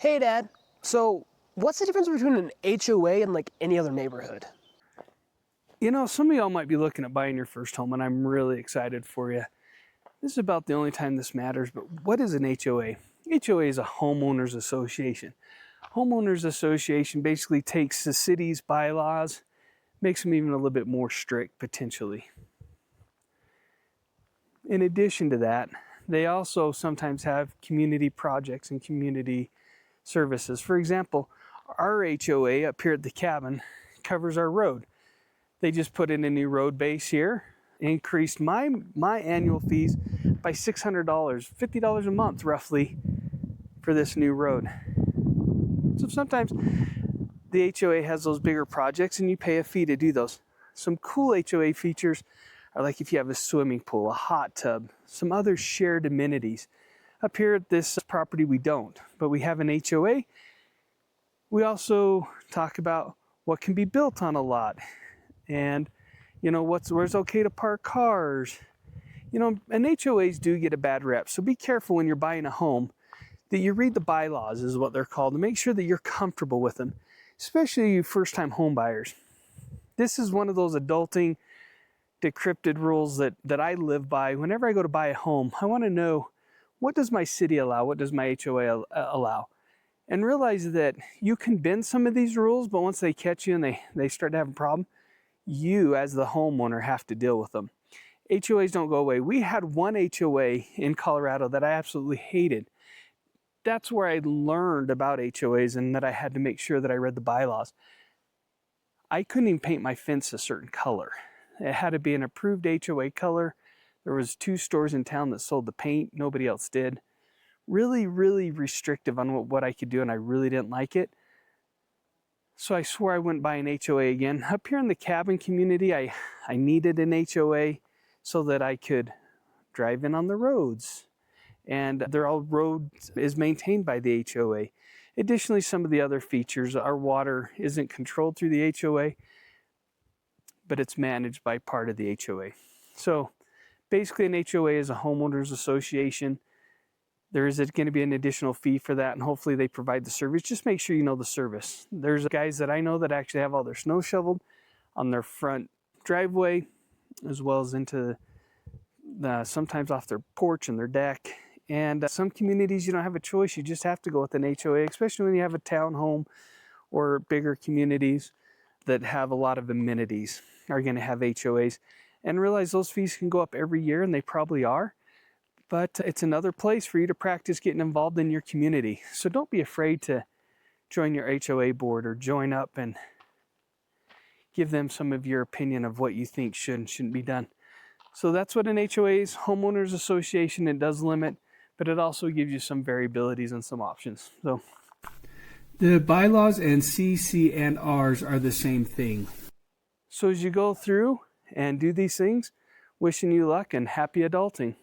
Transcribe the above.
Hey Dad, so what's the difference between an HOA and like any other neighborhood? You know, some of y'all might be looking at buying your first home, and I'm really excited for you. This is about the only time this matters, but what is an HOA? HOA is a homeowners association. Homeowners association basically takes the city's bylaws, makes them even a little bit more strict potentially. In addition to that, they also sometimes have community projects and community services. For example, our HOA up here at the cabin covers our road. They just put in a new road base here, increased my annual fees by $600, $50 a month roughly for this new road. So sometimes the HOA has those bigger projects and you pay a fee to do those. Some cool HOA features are like if you have a swimming pool, a hot tub, some other shared amenities. Up here at this property we don't, but we have an HOA. We also talk about what can be built on a lot. And, you know, where's okay to park cars. You know, and HOAs do get a bad rep, so be careful when you're buying a home that you read the bylaws, is what they're called, and make sure that you're comfortable with them, especially you first-time home buyers. This is one of those adulting, decrypted rules that I live by. Whenever I go to buy a home, I want to know, what does my city allow? What does my HOA allow? And realize that you can bend some of these rules, but once they catch you and they start to have a problem, you as the homeowner have to deal with them. HOAs don't go away. We had one HOA in Colorado that I absolutely hated. That's where I learned about HOAs and that I had to make sure that I read the bylaws. I couldn't even paint my fence a certain color. It had to be an approved HOA color. There was 2 stores in town that sold the paint. Nobody else did. Really, really restrictive on what I could do, and I really didn't like it. So I swore I wouldn't buy an HOA again. Up here in the cabin community, I needed an HOA so that I could drive in on the roads. And their all road is maintained by the HOA. Additionally, some of the other features, our water isn't controlled through the HOA, but it's managed by part of the HOA. So basically an HOA is a homeowners association. There is going to be an additional fee for that, and hopefully they provide the service. Just make sure you know the service. There's guys that I know that actually have all their snow shoveled on their front driveway, as well as into sometimes off their porch and their deck. And some communities, you don't have a choice. You just have to go with an HOA, especially when you have a townhome or bigger communities that have a lot of amenities are going to have HOAs. And realize those fees can go up every year, and they probably are. But it's another place for you to practice getting involved in your community. So don't be afraid to join your HOA board or join up and give them some of your opinion of what you think should and shouldn't be done. So that's what an HOA is, homeowners association. It does limit, but it also gives you some variabilities and some options. So the bylaws and CC and Rs are the same thing. So as you go through and do these things, wishing you luck and happy adulting.